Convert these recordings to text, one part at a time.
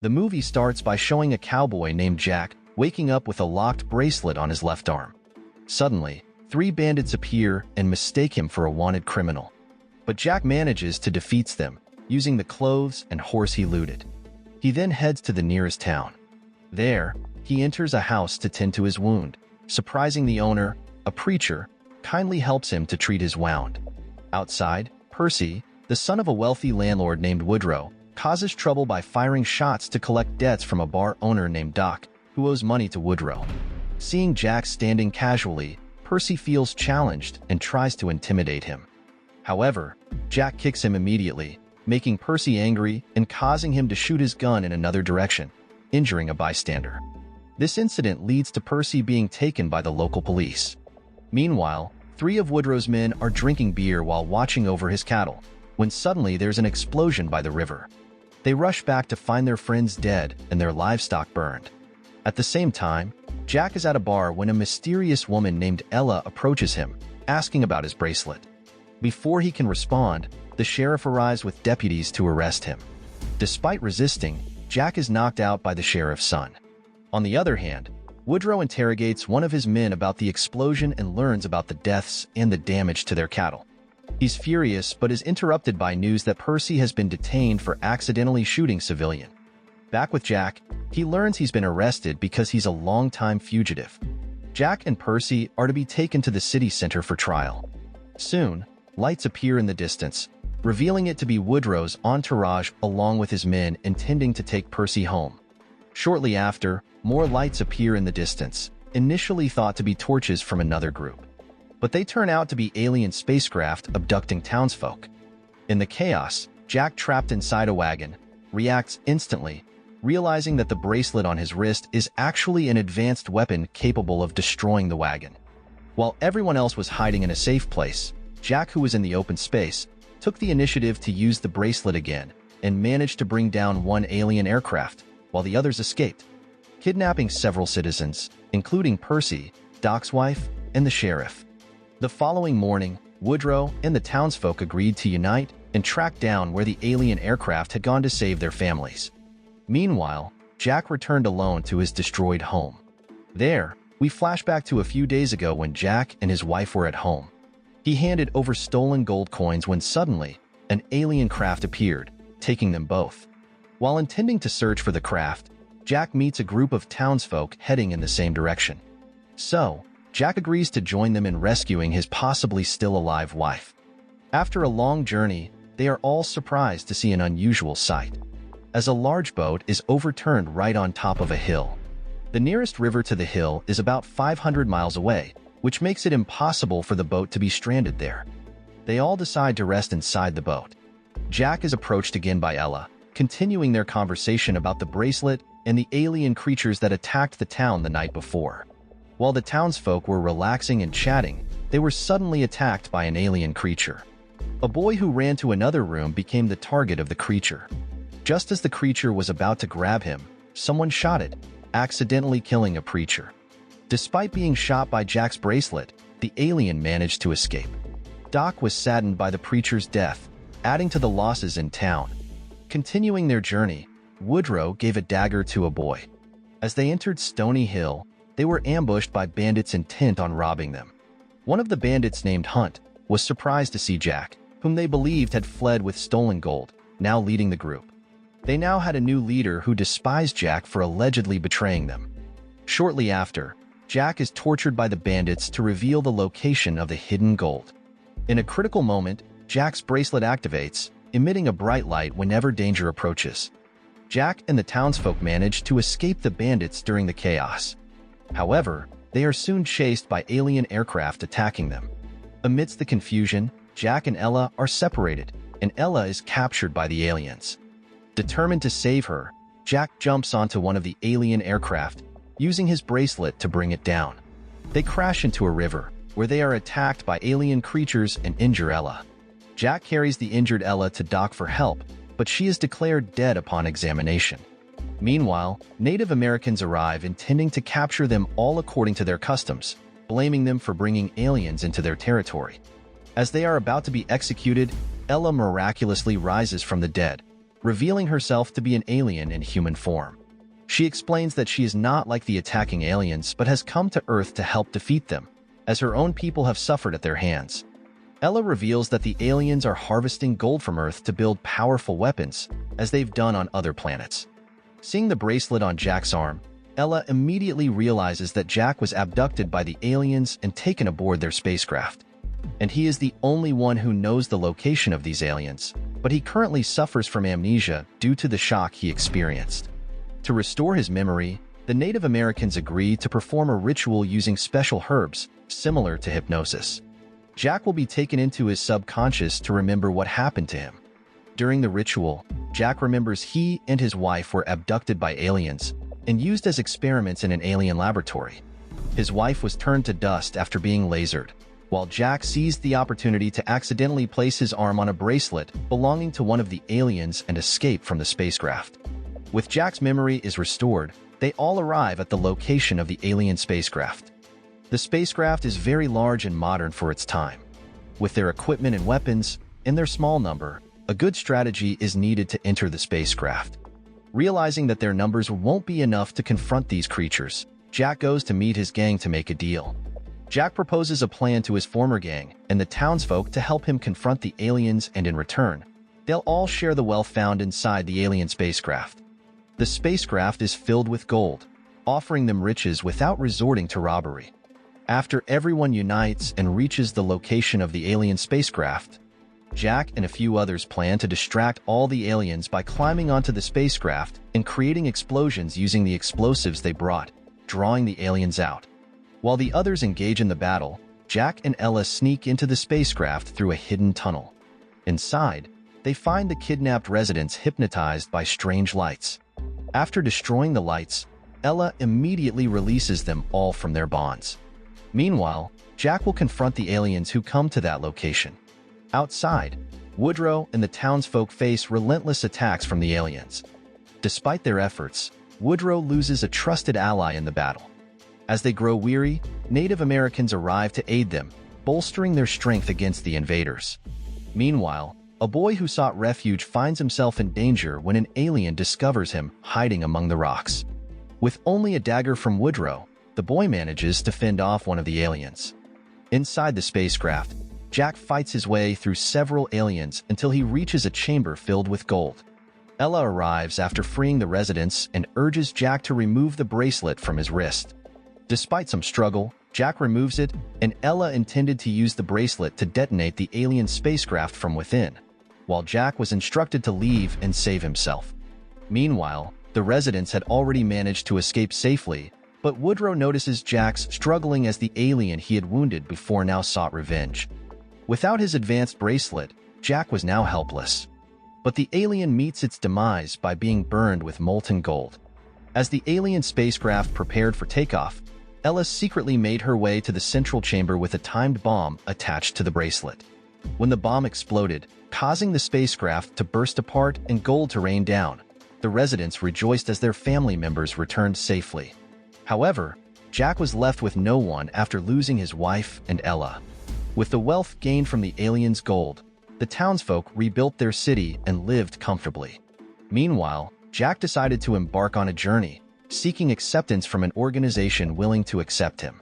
The movie starts by showing a cowboy named Jack waking up with a locked bracelet on his left arm. Suddenly, 3 bandits appear and mistake him for a wanted criminal. But Jack manages to defeat them, using the clothes and horse he looted. He then heads to the nearest town. There, he enters a house to tend to his wound. Surprising the owner, a preacher, kindly helps him to treat his wound. Outside, Percy, the son of a wealthy landlord named Woodrow, causes trouble by firing shots to collect debts from a bar owner named Doc, who owes money to Woodrow. Seeing Jack standing casually, Percy feels challenged and tries to intimidate him. However, Jack kicks him immediately, making Percy angry and causing him to shoot his gun in another direction, injuring a bystander. This incident leads to Percy being taken by the local police. Meanwhile, 3 of Woodrow's men are drinking beer while watching over his cattle, when suddenly there's an explosion by the river. They rush back to find their friends dead and their livestock burned. At the same time, Jack is at a bar when a mysterious woman named Ella approaches him, asking about his bracelet. Before he can respond, the sheriff arrives with deputies to arrest him. Despite resisting, Jack is knocked out by the sheriff's son. On the other hand, Woodrow interrogates one of his men about the explosion and learns about the deaths and the damage to their cattle. He's furious but is interrupted by news that Percy has been detained for accidentally shooting civilian. Back with Jack, he learns he's been arrested because he's a longtime fugitive. Jack and Percy are to be taken to the city center for trial. Soon, lights appear in the distance, revealing it to be Woodrow's entourage along with his men intending to take Percy home. Shortly after, more lights appear in the distance, initially thought to be torches from another group. But they turn out to be alien spacecraft abducting townsfolk. In the chaos, Jack, trapped inside a wagon, reacts instantly, realizing that the bracelet on his wrist is actually an advanced weapon capable of destroying the wagon. While everyone else was hiding in a safe place, Jack, who was in the open space, took the initiative to use the bracelet again and managed to bring down one alien aircraft, while the others escaped, kidnapping several citizens, including Percy, Doc's wife, and the sheriff. The following morning, Woodrow and the townsfolk agreed to unite and track down where the alien aircraft had gone to save their families. Meanwhile, Jack returned alone to his destroyed home. There, we flash back to a few days ago when Jack and his wife were at home. He handed over stolen gold coins when suddenly, an alien craft appeared, taking them both. While intending to search for the craft, Jack meets a group of townsfolk heading in the same direction. So, Jack agrees to join them in rescuing his possibly still alive wife. After a long journey, they are all surprised to see an unusual sight, as a large boat is overturned right on top of a hill. The nearest river to the hill is about 500 miles away, which makes it impossible for the boat to be stranded there. They all decide to rest inside the boat. Jack is approached again by Ella, continuing their conversation about the bracelet and the alien creatures that attacked the town the night before. While the townsfolk were relaxing and chatting, they were suddenly attacked by an alien creature. A boy who ran to another room became the target of the creature. Just as the creature was about to grab him, someone shot it, accidentally killing a preacher. Despite being shot by Jack's bracelet, the alien managed to escape. Doc was saddened by the preacher's death, adding to the losses in town. Continuing their journey, Woodrow gave a dagger to a boy. As they entered Stony Hill, they were ambushed by bandits intent on robbing them. One of the bandits, named Hunt, was surprised to see Jack, whom they believed had fled with stolen gold, now leading the group. They now had a new leader who despised Jack for allegedly betraying them. Shortly after, Jack is tortured by the bandits to reveal the location of the hidden gold. In a critical moment, Jack's bracelet activates, emitting a bright light whenever danger approaches. Jack and the townsfolk manage to escape the bandits during the chaos. However, they are soon chased by alien aircraft attacking them. Amidst the confusion, Jack and Ella are separated, and Ella is captured by the aliens. Determined to save her, Jack jumps onto one of the alien aircraft, using his bracelet to bring it down. They crash into a river, where they are attacked by alien creatures and injure Ella. Jack carries the injured Ella to Doc for help, but she is declared dead upon examination. Meanwhile, Native Americans arrive intending to capture them all according to their customs, blaming them for bringing aliens into their territory. As they are about to be executed, Ella miraculously rises from the dead, revealing herself to be an alien in human form. She explains that she is not like the attacking aliens but has come to Earth to help defeat them, as her own people have suffered at their hands. Ella reveals that the aliens are harvesting gold from Earth to build powerful weapons, as they've done on other planets. Seeing the bracelet on Jack's arm, Ella immediately realizes that Jack was abducted by the aliens and taken aboard their spacecraft. And he is the only one who knows the location of these aliens, but he currently suffers from amnesia due to the shock he experienced. To restore his memory, the Native Americans agree to perform a ritual using special herbs, similar to hypnosis. Jack will be taken into his subconscious to remember what happened to him. During the ritual, Jack remembers he and his wife were abducted by aliens and used as experiments in an alien laboratory. His wife was turned to dust after being lasered, while Jack seized the opportunity to accidentally place his arm on a bracelet belonging to one of the aliens and escape from the spacecraft. With Jack's memory is restored, they all arrive at the location of the alien spacecraft. The spacecraft is very large and modern for its time. With their equipment and weapons, and their small number, a good strategy is needed to enter the spacecraft. Realizing that their numbers won't be enough to confront these creatures, Jack goes to meet his gang to make a deal. Jack proposes a plan to his former gang and the townsfolk to help him confront the aliens, and in return, they'll all share the wealth found inside the alien spacecraft. The spacecraft is filled with gold, offering them riches without resorting to robbery. After everyone unites and reaches the location of the alien spacecraft, Jack and a few others plan to distract all the aliens by climbing onto the spacecraft and creating explosions using the explosives they brought, drawing the aliens out. While the others engage in the battle, Jack and Ella sneak into the spacecraft through a hidden tunnel. Inside, they find the kidnapped residents hypnotized by strange lights. After destroying the lights, Ella immediately releases them all from their bonds. Meanwhile, Jack will confront the aliens who come to that location. Outside, Woodrow and the townsfolk face relentless attacks from the aliens. Despite their efforts, Woodrow loses a trusted ally in the battle. As they grow weary, Native Americans arrive to aid them, bolstering their strength against the invaders. Meanwhile, a boy who sought refuge finds himself in danger when an alien discovers him hiding among the rocks. With only a dagger from Woodrow, the boy manages to fend off one of the aliens. Inside the spacecraft, Jack fights his way through several aliens until he reaches a chamber filled with gold. Ella arrives after freeing the residents and urges Jack to remove the bracelet from his wrist. Despite some struggle, Jack removes it, and Ella intended to use the bracelet to detonate the alien spacecraft from within, while Jack was instructed to leave and save himself. Meanwhile, the residents had already managed to escape safely, but Woodrow notices Jack's struggling as the alien he had wounded before now sought revenge. Without his advanced bracelet, Jack was now helpless. But the alien meets its demise by being burned with molten gold. As the alien spacecraft prepared for takeoff, Ella secretly made her way to the central chamber with a timed bomb attached to the bracelet. When the bomb exploded, causing the spacecraft to burst apart and gold to rain down, the residents rejoiced as their family members returned safely. However, Jack was left with no one after losing his wife and Ella. With the wealth gained from the aliens' gold, the townsfolk rebuilt their city and lived comfortably. Meanwhile, Jack decided to embark on a journey, seeking acceptance from an organization willing to accept him.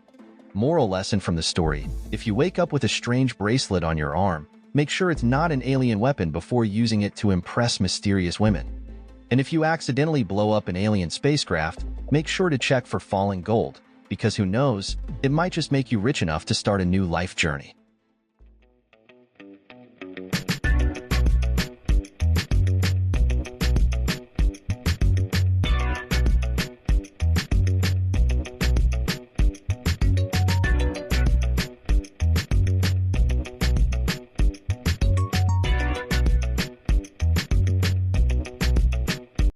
Moral lesson from the story: if you wake up with a strange bracelet on your arm, make sure it's not an alien weapon before using it to impress mysterious women. And if you accidentally blow up an alien spacecraft, make sure to check for falling gold, because who knows, it might just make you rich enough to start a new life journey.